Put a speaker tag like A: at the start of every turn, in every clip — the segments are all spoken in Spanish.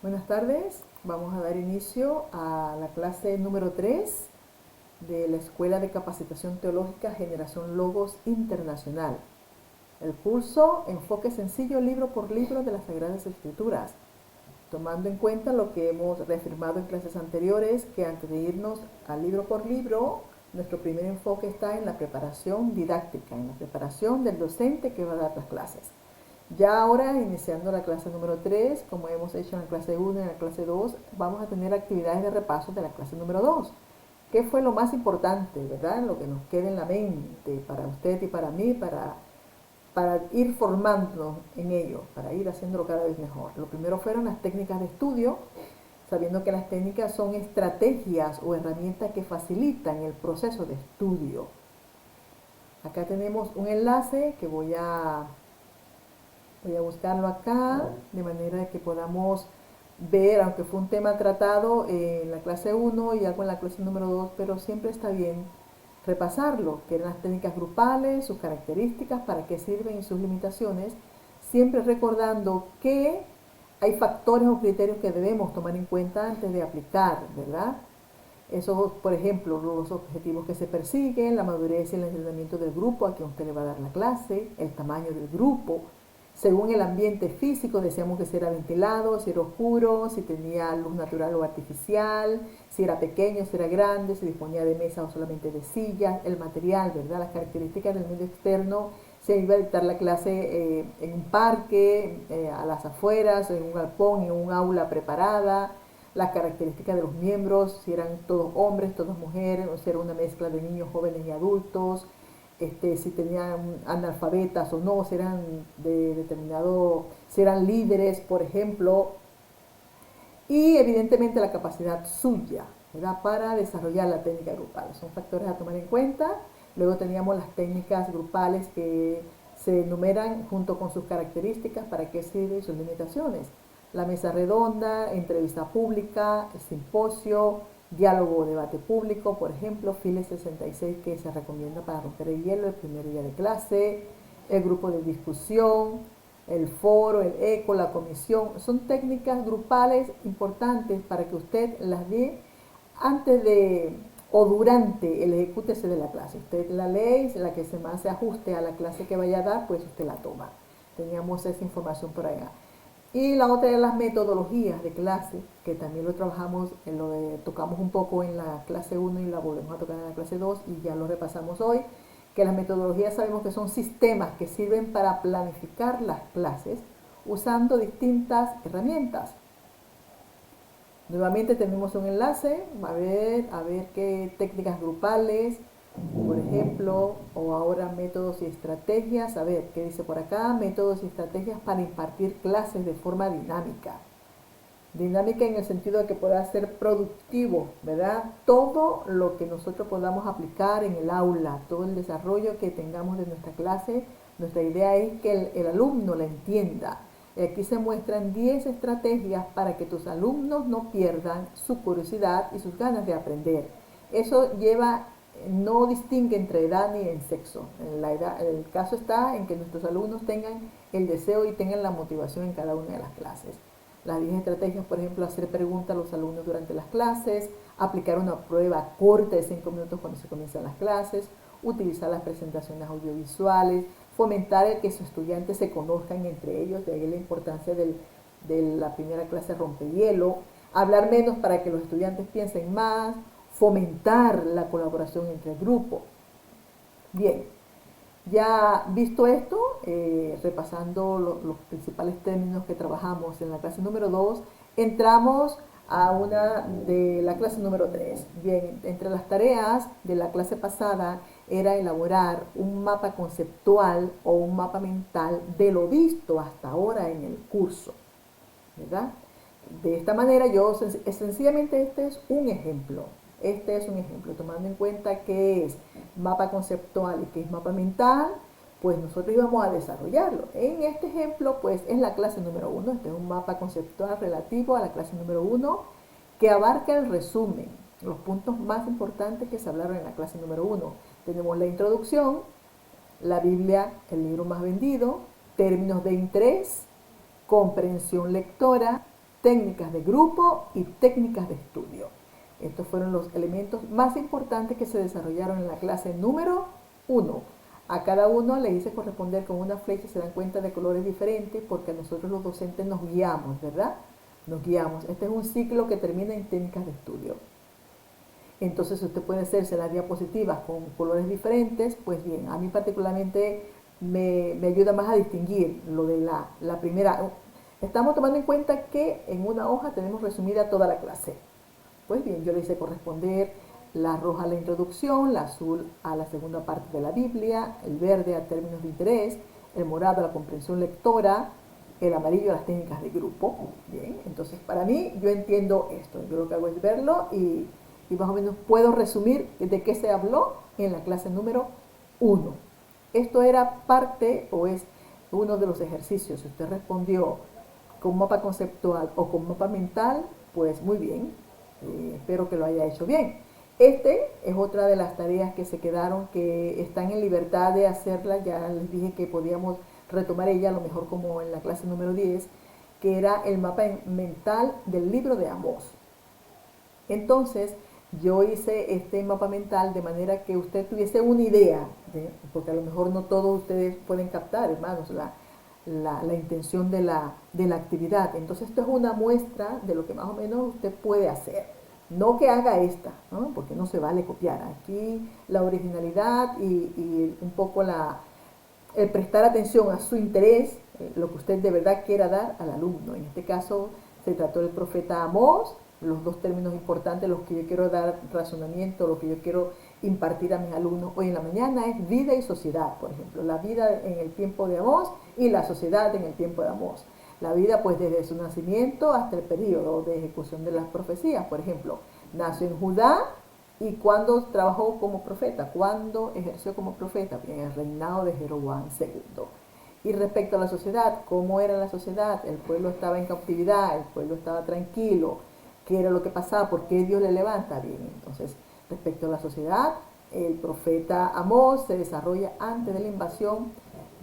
A: Buenas tardes, vamos a dar inicio a la clase número 3 de la Escuela de Capacitación Teológica Generación Logos Internacional. El curso Enfoque Sencillo Libro por Libro de las Sagradas Escrituras, tomando en cuenta lo que hemos reafirmado en clases anteriores, que antes de irnos al libro por libro, nuestro primer enfoque está en la preparación didáctica, en la preparación del docente que va a dar las clases. Ya ahora, iniciando la clase número 3, como hemos hecho en la clase 1 y en la clase 2, vamos a tener actividades de repaso de la clase número 2. ¿Qué fue lo más importante, verdad? Lo que nos queda en la mente para usted y para mí, para ir formándonos en ello, para ir haciéndolo cada vez mejor. Lo primero fueron las técnicas de estudio, sabiendo que las técnicas son estrategias o herramientas que facilitan el proceso de estudio. Acá tenemos un enlace que voy a buscarlo acá, de manera que podamos ver, aunque fue un tema tratado en la clase 1 y algo en la clase número 2, pero siempre está bien repasarlo, que eran las técnicas grupales, sus características, para qué sirven y sus limitaciones, siempre recordando que hay factores o criterios que debemos tomar en cuenta antes de aplicar, ¿verdad? Esos, por ejemplo, los objetivos que se persiguen, la madurez y el entrenamiento del grupo a quien usted le va a dar la clase, el tamaño del grupo, según el ambiente físico, decíamos que si era ventilado, si era oscuro, si tenía luz natural o artificial, si era pequeño, si era grande, si disponía de mesa o solamente de sillas, el material, ¿verdad? Las características del medio externo, se iba a dictar la clase en un parque, a las afueras, en un galpón, en un aula preparada, las características de los miembros, si eran todos hombres, todas mujeres, o si era una mezcla de niños, jóvenes y adultos, si tenían analfabetas o no, si eran de determinado, si eran líderes, por ejemplo, y evidentemente la capacidad suya, ¿verdad?, para desarrollar la técnica grupal. Son factores a tomar en cuenta. Luego teníamos las técnicas grupales que se enumeran junto con sus características, para qué sirven y sus limitaciones. La mesa redonda, entrevista pública, simposio, diálogo o debate público, por ejemplo, FILE 66, que se recomienda para romper el hielo el primer día de clase, el grupo de discusión, el foro, el eco, la comisión. Son técnicas grupales importantes para que usted las dé antes de o durante el ejecútese de la clase. Usted la lee y la que más se ajuste a la clase que vaya a dar, pues usted la toma. Teníamos esa información por allá. Y la otra de las metodologías de clase, que también lo trabajamos, tocamos un poco en la clase 1 y la volvemos a tocar en la clase 2 y ya lo repasamos hoy, que las metodologías sabemos que son sistemas que sirven para planificar las clases usando distintas herramientas. Nuevamente tenemos un enlace, a ver qué técnicas grupales, por ejemplo, o ahora métodos y estrategias. A ver, ¿qué dice por acá? Métodos y estrategias para impartir clases de forma dinámica. Dinámica en el sentido de que pueda ser productivo, ¿verdad? Todo lo que nosotros podamos aplicar en el aula, todo el desarrollo que tengamos de nuestra clase, nuestra idea es que el alumno la entienda. Aquí se muestran 10 estrategias para que tus alumnos no pierdan su curiosidad y sus ganas de aprender. Eso no distingue entre edad ni en sexo. El caso está en que nuestros alumnos tengan el deseo y tengan la motivación en cada una de las clases. Las 10 estrategias, por ejemplo, hacer preguntas a los alumnos durante las clases, aplicar una prueba corta de 5 minutos cuando se comienzan las clases, utilizar las presentaciones audiovisuales, fomentar el que sus estudiantes se conozcan entre ellos, de ahí la importancia de la primera clase rompehielo, hablar menos para que los estudiantes piensen más, fomentar la colaboración entre el grupo. Bien, ya visto esto, repasando los principales términos que trabajamos en la clase número 2, entramos a una de la clase número 3. Bien, entre las tareas de la clase pasada era elaborar un mapa conceptual o un mapa mental de lo visto hasta ahora en el curso, ¿verdad? De esta manera sencillamente este es un ejemplo. Este es un ejemplo, tomando en cuenta qué es mapa conceptual y qué es mapa mental, pues nosotros íbamos a desarrollarlo. En este ejemplo, pues es la clase número 1, este es un mapa conceptual relativo a la clase número 1, que abarca el resumen, los puntos más importantes que se hablaron en la clase número 1. Tenemos la introducción, la Biblia, el libro más vendido, términos de interés, comprensión lectora, técnicas de grupo y técnicas de estudio. Estos fueron los elementos más importantes que se desarrollaron en la clase número 1. A cada uno le hice corresponder con una flecha, se dan cuenta de colores diferentes porque nosotros los docentes nos guiamos, ¿verdad? Nos guiamos. Este es un ciclo que termina en técnicas de estudio. Entonces usted puede hacerse las diapositivas con colores diferentes, pues bien, a mí particularmente me ayuda más a distinguir lo de la primera. Estamos tomando en cuenta que en una hoja tenemos resumida toda la clase. Pues bien, yo le hice corresponder la roja a la introducción, la azul a la segunda parte de la Biblia, el verde a términos de interés, el morado a la comprensión lectora, el amarillo a las técnicas de grupo. Bien, entonces para mí yo entiendo esto. Yo lo que hago es verlo y más o menos puedo resumir de qué se habló en la clase número 1. Esto era parte o es uno de los ejercicios. Si usted respondió con mapa conceptual o con mapa mental, pues muy bien. Espero que lo haya hecho bien. Este es otra de las tareas que se quedaron, que están en libertad de hacerlas. Ya les dije que podíamos retomar ella, a lo mejor como en la clase número 10, que era el mapa mental del libro de Amós. Entonces, yo hice este mapa mental de manera que usted tuviese una idea, porque a lo mejor no todos ustedes pueden captar, hermanos, la intención de la actividad. Entonces, esto es una muestra de lo que más o menos usted puede hacer. No que haga esta, ¿no? Porque no se vale copiar. Aquí la originalidad y un poco el prestar atención a su interés, lo que usted de verdad quiera dar al alumno. En este caso se trató del profeta Amós, los dos términos importantes, los que yo quiero dar razonamiento, lo que yo quiero impartir a mis alumnos hoy en la mañana es vida y sociedad, por ejemplo, la vida en el tiempo de Amós y la sociedad en el tiempo de Amós. La vida pues desde su nacimiento hasta el periodo de ejecución de las profecías, por ejemplo, nació en Judá y cuando trabajó como profeta, cuando ejerció como profeta, en el reinado de Jeroboam II. Y respecto a la sociedad, ¿cómo era la sociedad? El pueblo estaba en cautividad, el pueblo estaba tranquilo, ¿qué era lo que pasaba? ¿Por qué Dios le levanta? Bien, entonces, respecto a la sociedad, el profeta Amós se desarrolla antes de la invasión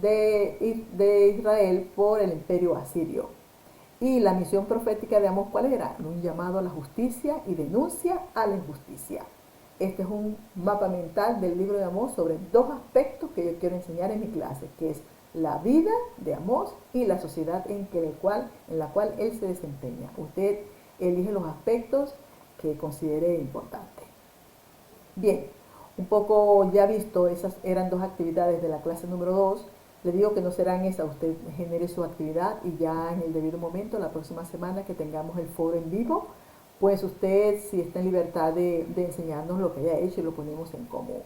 A: de Israel por el imperio asirio. Y la misión profética de Amós, ¿cuál era? Un llamado a la justicia y denuncia a la injusticia. Este es un mapa mental del libro de Amós sobre dos aspectos que yo quiero enseñar en mi clase, que es la vida de Amós y la sociedad en la cual él se desempeña. Usted elige los aspectos que considere importantes. Bien, un poco ya visto, esas eran dos actividades de la clase número 2. Le digo que no serán esas, usted genere su actividad y ya en el debido momento, la próxima semana que tengamos el foro en vivo, pues usted si está en libertad de enseñarnos lo que haya hecho y lo ponemos en común.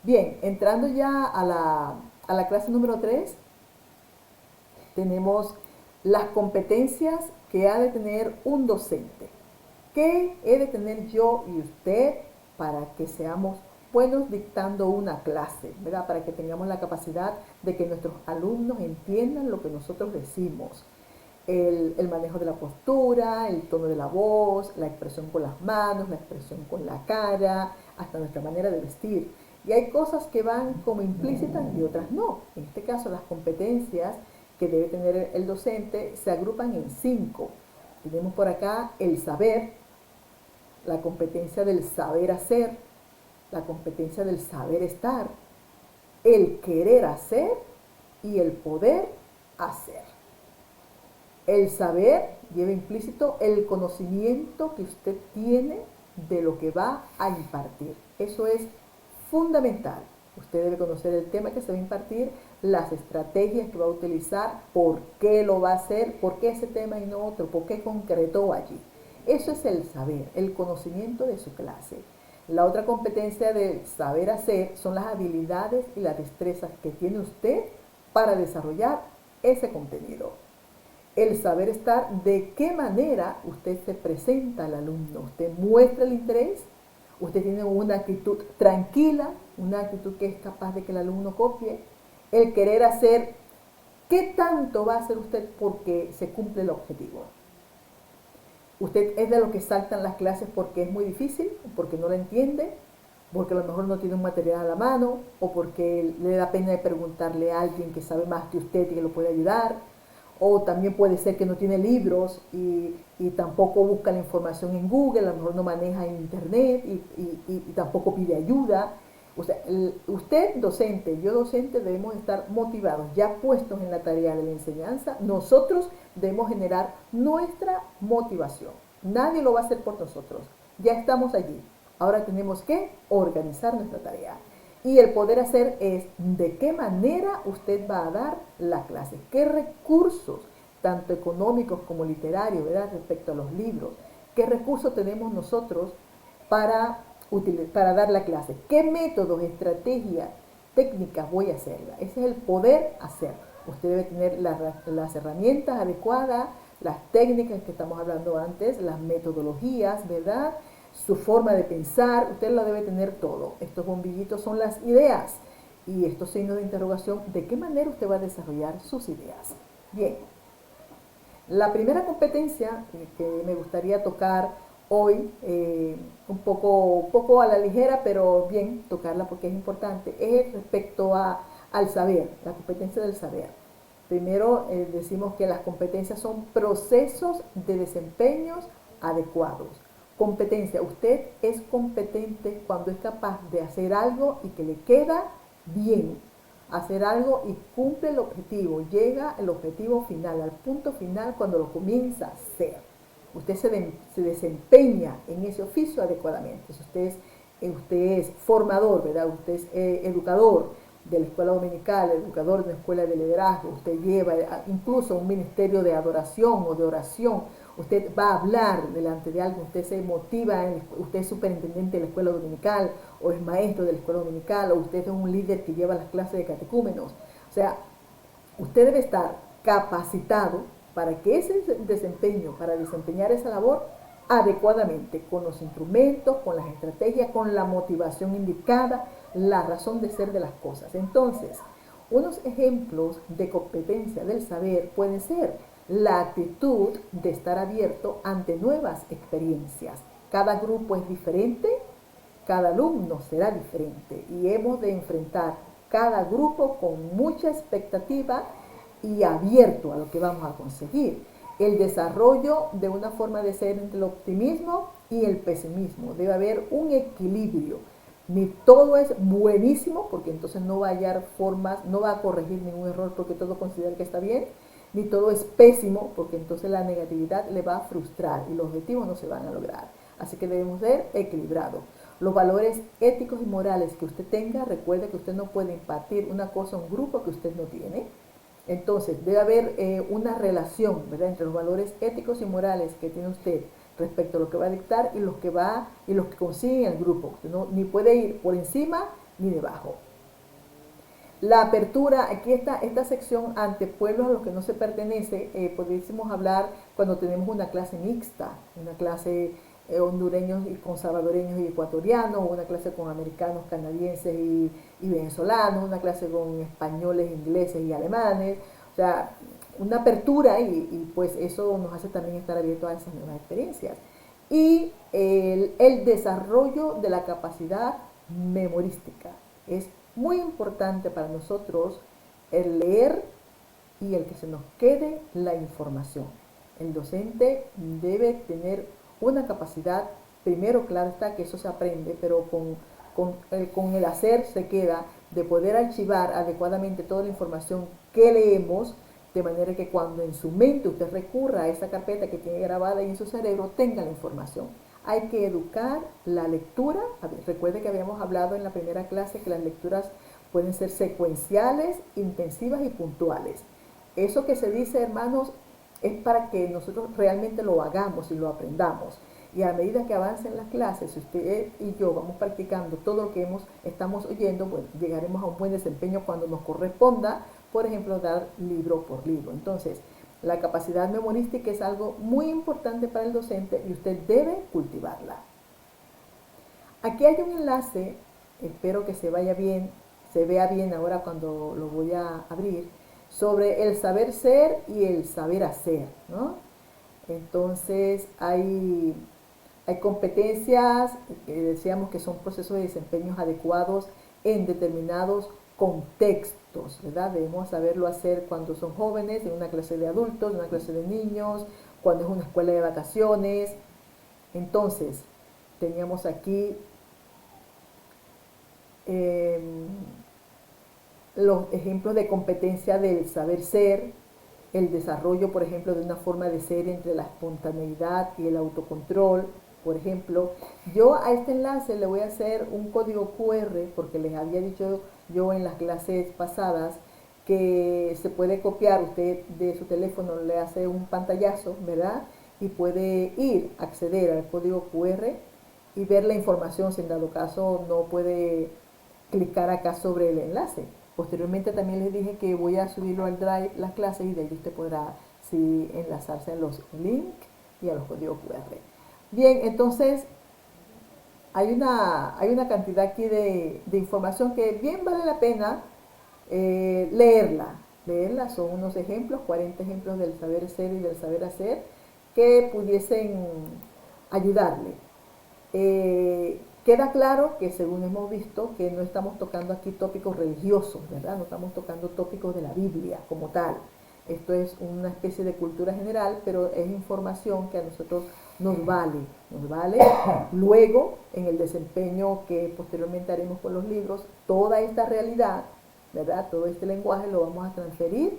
A: Bien, entrando ya a la clase número 3, tenemos las competencias que ha de tener un docente. ¿Qué he de tener yo y usted para que seamos buenos dictando una clase, ¿verdad? Para que tengamos la capacidad de que nuestros alumnos entiendan lo que nosotros decimos? El manejo de la postura, el tono de la voz, la expresión con las manos, la expresión con la cara, hasta nuestra manera de vestir. Y hay cosas que van como implícitas y otras no. En este caso, las competencias que debe tener el docente se agrupan en 5. Tenemos por acá el saber, la competencia del saber hacer, la competencia del saber estar, el querer hacer y el poder hacer. El saber lleva implícito el conocimiento que usted tiene de lo que va a impartir. Eso es fundamental. Usted debe conocer el tema que se va a impartir, las estrategias que va a utilizar, por qué lo va a hacer, por qué ese tema y no otro, por qué concretó allí. Eso es el saber, el conocimiento de su clase. La otra competencia del saber hacer son las habilidades y las destrezas que tiene usted para desarrollar ese contenido. El saber estar, de qué manera usted se presenta al alumno. Usted muestra el interés, usted tiene una actitud tranquila, una actitud que es capaz de que el alumno copie. El querer hacer, ¿qué tanto va a hacer usted porque se cumple el objetivo? Usted es de los que saltan las clases porque es muy difícil, porque no la entiende, porque a lo mejor no tiene un material a la mano, o porque le da pena de preguntarle a alguien que sabe más que usted y que lo puede ayudar, o también puede ser que no tiene libros y tampoco busca la información en Google, a lo mejor no maneja en Internet y tampoco pide ayuda. O sea, usted docente, yo docente, debemos estar motivados, ya puestos en la tarea de la enseñanza. Nosotros debemos generar nuestra motivación. Nadie lo va a hacer por nosotros. Ya estamos allí. Ahora tenemos que organizar nuestra tarea. Y el poder hacer es de qué manera usted va a dar la clase, qué recursos, tanto económicos como literarios, ¿verdad? Respecto a los libros, qué recursos tenemos nosotros para dar la clase, qué métodos, estrategias, técnicas voy a hacerla. Ese es el poder hacer. Usted debe tener las herramientas adecuadas, las técnicas que estamos hablando antes, las metodologías, ¿verdad? Su forma de pensar, usted lo debe tener todo. Estos bombillitos son las ideas y estos signos de interrogación, ¿de qué manera usted va a desarrollar sus ideas? Bien, la primera competencia que me gustaría tocar hoy, un poco a la ligera, pero bien tocarla porque es importante, es respecto al saber, la competencia del saber. Primero decimos que las competencias son procesos de desempeños adecuados. Competencia, usted es competente cuando es capaz de hacer algo y que le queda bien. Hacer algo y cumple el objetivo, llega al objetivo final, al punto final cuando lo comienza a hacer. Usted se desempeña en ese oficio adecuadamente. Si usted es formador, ¿verdad? Usted es educador de la escuela dominical, educador de una escuela de liderazgo, usted lleva incluso un ministerio de adoración o de oración, usted va a hablar delante de algo, usted se motiva, usted es superintendente de la escuela dominical, o es maestro de la escuela dominical, o usted es un líder que lleva las clases de catecúmenos. O sea, usted debe estar capacitado para que ese desempeño, para desempeñar esa labor adecuadamente, con los instrumentos, con las estrategias, con la motivación indicada, la razón de ser de las cosas. Entonces, unos ejemplos de competencia del saber pueden ser la actitud de estar abierto ante nuevas experiencias. Cada grupo es diferente, cada alumno será diferente y hemos de enfrentar cada grupo con mucha expectativa y abierto a lo que vamos a conseguir. El desarrollo de una forma de ser entre el optimismo y el pesimismo. Debe haber un equilibrio. Ni todo es buenísimo, porque entonces no va a hallar formas, no va a corregir ningún error porque todo considera que está bien, ni todo es pésimo, porque entonces la negatividad le va a frustrar y los objetivos no se van a lograr. Así que debemos ser equilibrados. Los valores éticos y morales que usted tenga, recuerde que usted no puede impartir una cosa a un grupo que usted no tiene. Entonces, debe haber una relación, ¿verdad?, entre los valores éticos y morales que tiene usted respecto a lo que va a dictar y los que consigue en el grupo. Usted ni puede ir por encima ni debajo. La apertura, aquí está esta sección ante pueblos a los que no se pertenece, podríamos hablar cuando tenemos una clase mixta, una clase hondureños y con salvadoreños y ecuatorianos, una clase con americanos, canadienses y venezolanos, una clase con españoles, ingleses y alemanes, o sea, una apertura y pues eso nos hace también estar abiertos a esas nuevas experiencias. Y el desarrollo de la capacidad memorística es muy importante para nosotros, el leer y el que se nos quede la información. El docente debe tener una capacidad, primero claro está que eso se aprende, pero con el hacer se queda, de poder archivar adecuadamente toda la información que leemos, de manera que cuando en su mente usted recurra a esa carpeta que tiene grabada ahí en su cerebro, tenga la información. Hay que educar la lectura. Recuerde que habíamos hablado en la primera clase que las lecturas pueden ser secuenciales, intensivas y puntuales. Eso que se dice, hermanos, es para que nosotros realmente lo hagamos y lo aprendamos. Y a medida que avancen las clases, si usted y yo vamos practicando todo lo que estamos oyendo, pues llegaremos a un buen desempeño cuando nos corresponda, por ejemplo, dar libro por libro. Entonces, la capacidad memorística es algo muy importante para el docente y usted debe cultivarla. Aquí hay un enlace, espero que se vea bien ahora cuando lo voy a abrir, sobre el saber ser y el saber hacer, ¿no? Entonces hay competencias que decíamos que son procesos de desempeños adecuados en determinados contextos, ¿verdad? Debemos saberlo hacer cuando son jóvenes, en una clase de adultos, en una clase de niños, cuando es una escuela de vacaciones. Entonces, teníamos aquí eh, los ejemplos de competencia del saber ser, el desarrollo, por ejemplo, de una forma de ser entre la espontaneidad y el autocontrol. Por ejemplo, yo a este enlace le voy a hacer un código QR porque les había dicho yo en las clases pasadas que se puede copiar, usted de su teléfono le hace un pantallazo, ¿verdad? Y puede ir, acceder al código QR y ver la información, si en dado caso no puede clicar acá sobre el enlace. Posteriormente también les dije que voy a subirlo al Drive las clases y de ahí usted podrá sí, enlazarse a los links y a los códigos QR. Bien, entonces hay una cantidad aquí de información que bien vale la pena leerla. Leerla son unos ejemplos, 40 ejemplos del saber ser y del saber hacer que pudiesen ayudarle. Queda claro que según hemos visto que no estamos tocando aquí tópicos religiosos, ¿verdad? No estamos tocando tópicos de la Biblia como tal. Esto es una especie de cultura general, pero es información que a nosotros nos vale luego en el desempeño que posteriormente haremos con los libros, toda esta realidad, ¿verdad? Todo este lenguaje lo vamos a transferir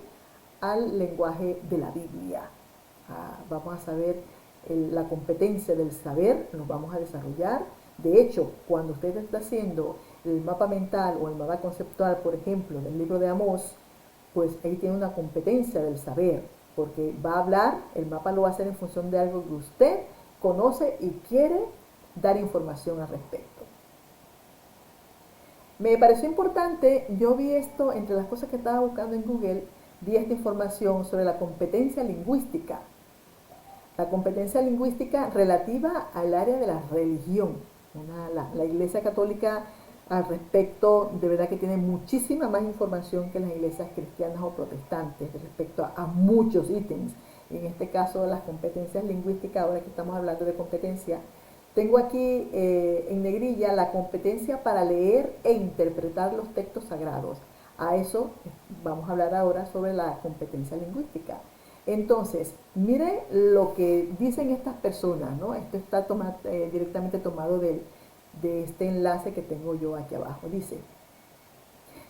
A: al lenguaje de la Biblia. Vamos a saber la competencia del saber, nos vamos a desarrollar. De hecho, cuando usted está haciendo el mapa mental o el mapa conceptual, por ejemplo, del libro de Amós, pues ahí tiene una competencia del saber, porque va a hablar, el mapa lo va a hacer en función de algo que usted conoce y quiere dar información al respecto. Me pareció importante, yo vi esto, entre las cosas que estaba buscando en Google, vi esta información sobre la competencia lingüística. La competencia lingüística relativa al área de la religión. La Iglesia Católica al respecto de verdad que tiene muchísima más información que las iglesias cristianas o protestantes respecto a muchos ítems. En este caso, las competencias lingüísticas, ahora que estamos hablando de competencia, tengo aquí en negrilla la competencia para leer e interpretar los textos sagrados. A eso vamos a hablar ahora sobre la competencia lingüística. Entonces, mire lo que dicen estas personas, ¿no? Esto está directamente tomado de este enlace que tengo yo aquí abajo. Dice,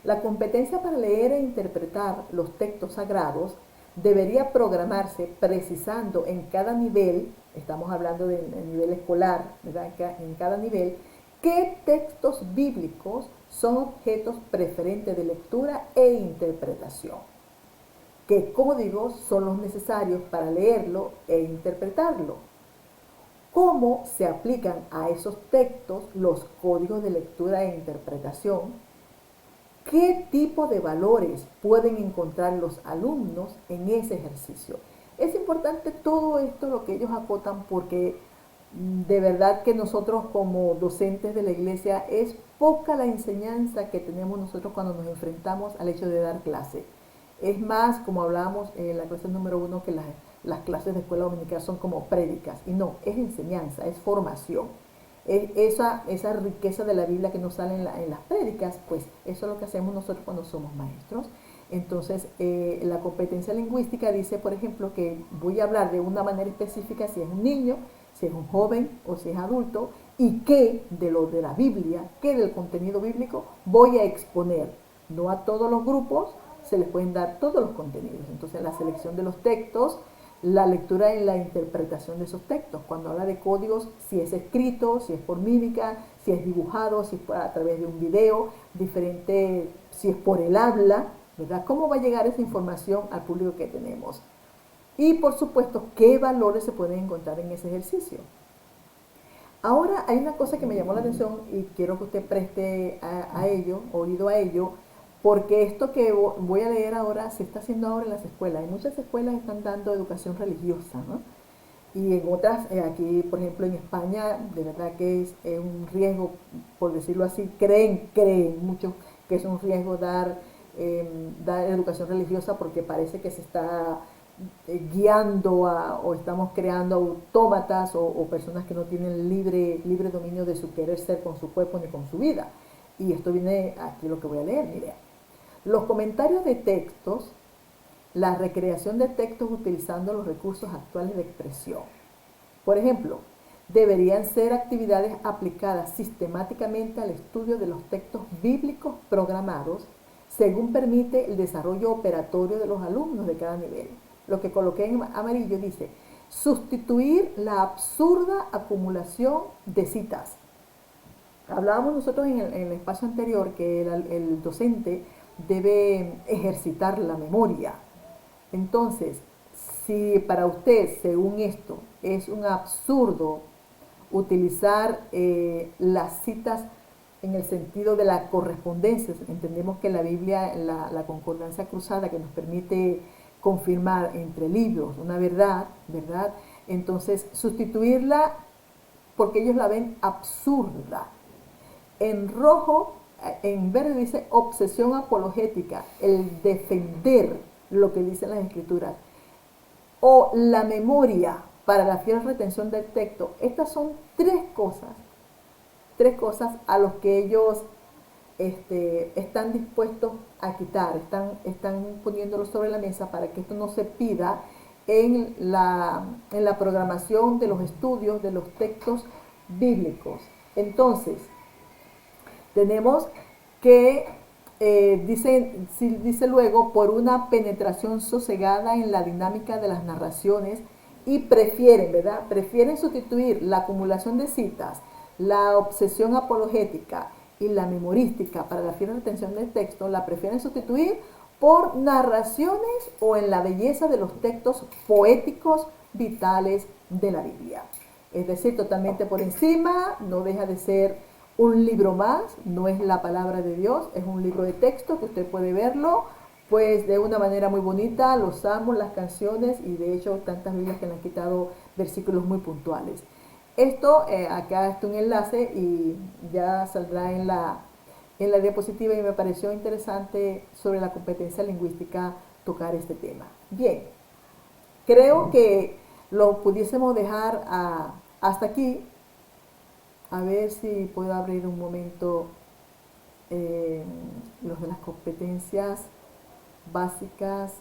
A: la competencia para leer e interpretar los textos sagrados debería programarse precisando en cada nivel, estamos hablando del nivel escolar, ¿verdad? En cada nivel, qué textos bíblicos son objetos preferentes de lectura e interpretación, qué códigos son los necesarios para leerlo e interpretarlo, cómo se aplican a esos textos los códigos de lectura e interpretación, qué tipo de valores pueden encontrar los alumnos en ese ejercicio. Es importante todo esto lo que ellos acotan porque de verdad que nosotros como docentes de la iglesia es poca la enseñanza que tenemos nosotros cuando nos enfrentamos al hecho de dar clase. Es más, como hablábamos en la clase número 1, que las clases de escuela dominical son como prédicas. Y no, es enseñanza, es formación. Esa riqueza de la Biblia que nos sale en las prédicas, pues eso es lo que hacemos nosotros cuando somos maestros. Entonces, la competencia lingüística dice, por ejemplo, que voy a hablar de una manera específica si es un niño, si es un joven o si es adulto, y qué de lo de la Biblia, qué del contenido bíblico voy a exponer. No a todos los grupos se les pueden dar todos los contenidos. Entonces, la selección de los textos, la lectura y la interpretación de esos textos. Cuando habla de códigos, si es escrito, si es por mímica, si es dibujado, si es a través de un video, diferente, si es por el habla, ¿verdad? ¿Cómo va a llegar esa información al público que tenemos? Y por supuesto, ¿qué valores se pueden encontrar en ese ejercicio? Ahora hay una cosa que me llamó la atención y quiero que usted preste oído a ello, porque esto que voy a leer ahora se está haciendo ahora en las escuelas. En muchas escuelas están dando educación religiosa, ¿no? Y en otras, aquí por ejemplo en España, de verdad que es un riesgo, por decirlo así, creen muchos que es un riesgo dar educación religiosa porque parece que se está guiando o estamos creando autómatas o personas que no tienen libre dominio de su querer ser con su cuerpo ni con su vida. Y esto viene aquí lo que voy a leer, mire. Los comentarios de textos, la recreación de textos utilizando los recursos actuales de expresión. Por ejemplo, deberían ser actividades aplicadas sistemáticamente al estudio de los textos bíblicos programados según permite el desarrollo operatorio de los alumnos de cada nivel. Lo que coloqué en amarillo dice, sustituir la absurda acumulación de citas. Hablábamos nosotros en el espacio anterior que el docente debe ejercitar la memoria. Entonces, si para usted, según esto, es un absurdo utilizar las citas en el sentido de la correspondencia, entendemos que la Biblia, la concordancia cruzada que nos permite confirmar entre libros una verdad, ¿verdad? Entonces, sustituirla porque ellos la ven absurda. En rojo, en verde dice obsesión apologética, el defender lo que dicen las escrituras, o la memoria para la fiel retención del texto. Estas son tres cosas a los que ellos están dispuestos a quitar, están poniéndolo sobre la mesa para que esto no se pida en la programación de los estudios de los textos bíblicos. Entonces, tenemos que, dice luego, por una penetración sosegada en la dinámica de las narraciones y prefieren sustituir la acumulación de citas, la obsesión apologética y la memorística para la fiel retención del texto, la prefieren sustituir por narraciones o en la belleza de los textos poéticos vitales de la Biblia. Es decir, totalmente por encima, no deja de ser un libro más, no es la palabra de Dios, es un libro de texto que usted puede verlo, pues de una manera muy bonita, los salmos, las canciones y de hecho tantas Biblias que le han quitado versículos muy puntuales. Esto, acá está un enlace y ya saldrá en la diapositiva y me pareció interesante sobre la competencia lingüística tocar este tema. Bien, creo que lo pudiésemos dejar hasta aquí. A ver si puedo abrir un momento los de las competencias básicas.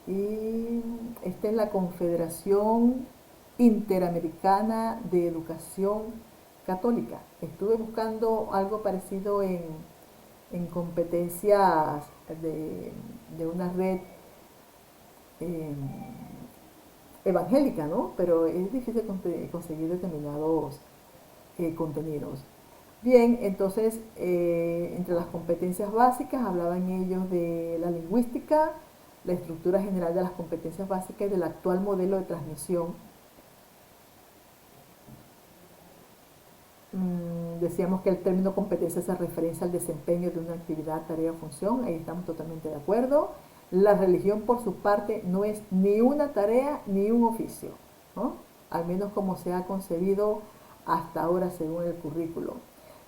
A: Y esta es la Confederación Interamericana de Educación Católica. Estuve buscando algo parecido en competencias de una red evangélica, ¿no? Pero es difícil conseguir determinados contenidos. Bien, entonces, entre las competencias básicas hablaban ellos de la lingüística, la estructura general de las competencias básicas y del actual modelo de transmisión. Decíamos que el término competencia hace referencia al desempeño de una actividad, tarea o función, ahí estamos totalmente de acuerdo. La religión, por su parte, no es ni una tarea ni un oficio, ¿no? Al menos como se ha concebido hasta ahora según el currículo.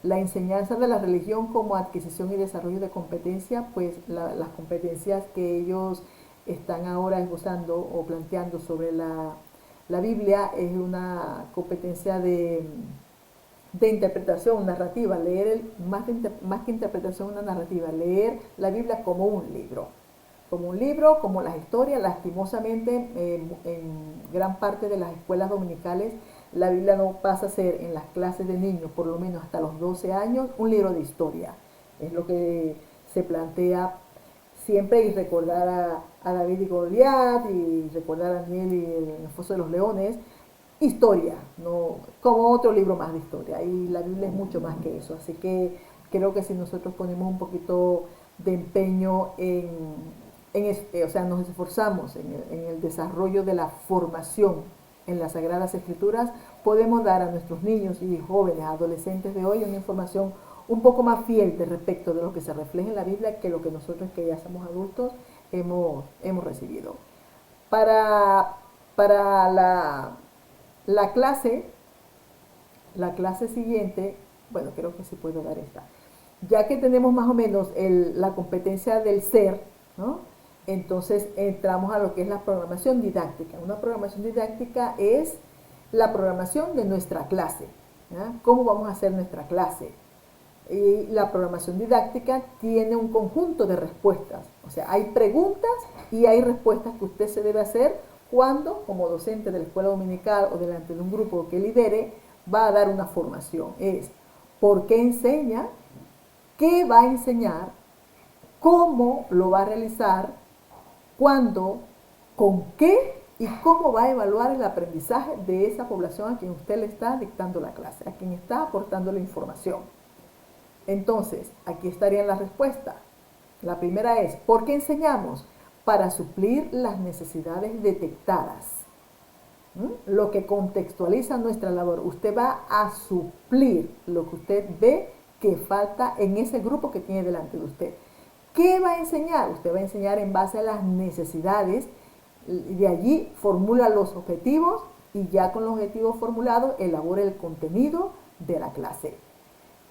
A: La enseñanza de la religión como adquisición y desarrollo de competencia, pues las competencias que ellos están ahora esbozando o planteando sobre la Biblia es una competencia de interpretación narrativa, leer más que interpretación, una narrativa, leer la Biblia como un libro, como las historias. Lastimosamente, en gran parte de las escuelas dominicales, la Biblia no pasa a ser en las clases de niños, por lo menos hasta los 12 años, un libro de historia. Es lo que se plantea siempre, y recordar a David y Goliat, y recordar a Daniel y el foso de los leones, historia, no como otro libro más de historia. Y la Biblia es mucho más que eso. Así que creo que si nosotros ponemos un poquito de empeño o sea, nos esforzamos en el desarrollo de la formación en las Sagradas Escrituras, podemos dar a nuestros niños y jóvenes, adolescentes de hoy, una información un poco más fiel de respecto de lo que se refleja en la Biblia que lo que nosotros, que ya somos adultos, hemos recibido. Para la clase siguiente, bueno, creo que sí puedo dar esta. Ya que tenemos más o menos la competencia del ser, ¿no? Entonces entramos a lo que es la programación didáctica. Una programación didáctica es la programación de nuestra clase, ¿ya? ¿Cómo vamos a hacer nuestra clase? Y la programación didáctica tiene un conjunto de respuestas. O sea, hay preguntas y hay respuestas que usted se debe hacer cuando, como docente de la escuela dominical o delante de un grupo que lidere, va a dar una formación. Es por qué enseña, qué va a enseñar, cómo lo va a realizar, cuándo, con qué y cómo va a evaluar el aprendizaje de esa población a quien usted le está dictando la clase, a quien está aportando la información. Entonces, aquí estarían las respuestas. La primera es, ¿por qué enseñamos? Para suplir las necesidades detectadas. Lo que contextualiza nuestra labor. Usted va a suplir lo que usted ve que falta en ese grupo que tiene delante de usted. ¿Qué va a enseñar? Usted va a enseñar en base a las necesidades y de allí formula los objetivos y ya con los objetivos formulados elabora el contenido de la clase.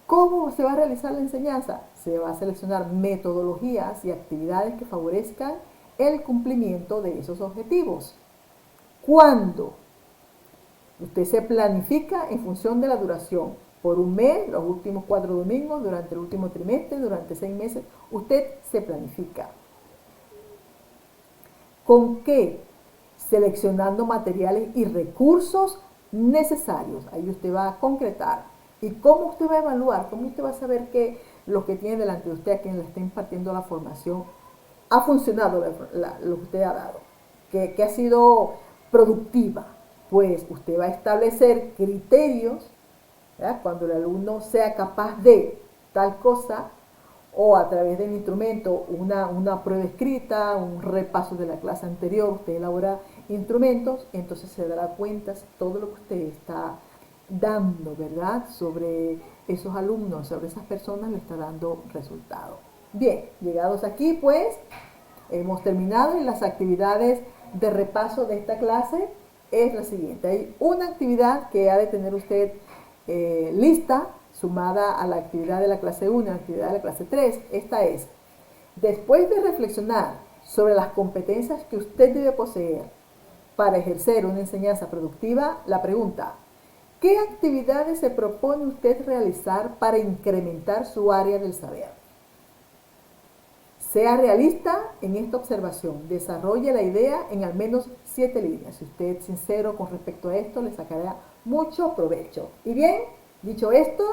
A: ¿Cómo se va a realizar la enseñanza? Se va a seleccionar metodologías y actividades que favorezcan el cumplimiento de esos objetivos. ¿Cuándo? Usted se planifica en función de la duración. Por un mes, los últimos 4 domingos, durante el último trimestre, durante 6 meses, usted se planifica. ¿Con qué? Seleccionando materiales y recursos necesarios. Ahí usted va a concretar. ¿Y cómo usted va a evaluar? ¿Cómo usted va a saber que lo que tiene delante de usted, a quien le está impartiendo la formación, ha funcionado lo que usted ha dado? Que ha sido productiva. Pues usted va a establecer criterios, ¿verdad? Cuando el alumno sea capaz de tal cosa, o a través del instrumento una prueba escrita, un repaso de la clase anterior, usted elabora instrumentos, entonces se dará cuenta si todo lo que usted está dando, ¿verdad?, sobre esos alumnos, sobre esas personas, le está dando resultado. Bien, llegados aquí, pues, hemos terminado y las actividades de repaso de esta clase es la siguiente. Hay una actividad que ha de tener usted lista, sumada a la actividad de la clase 1, a la actividad de la clase 3. Esta es, después de reflexionar sobre las competencias que usted debe poseer para ejercer una enseñanza productiva, la pregunta: ¿qué actividades se propone usted realizar para incrementar su área del saber? Sea realista en esta observación. Desarrolle la idea en al menos 7 líneas. Si usted es sincero con respecto a esto, le sacará mucho provecho. Y bien, dicho esto,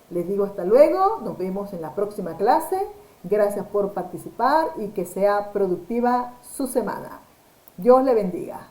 A: les digo hasta luego. Nos vemos en la próxima clase. Gracias por participar y que sea productiva su semana. Dios le bendiga.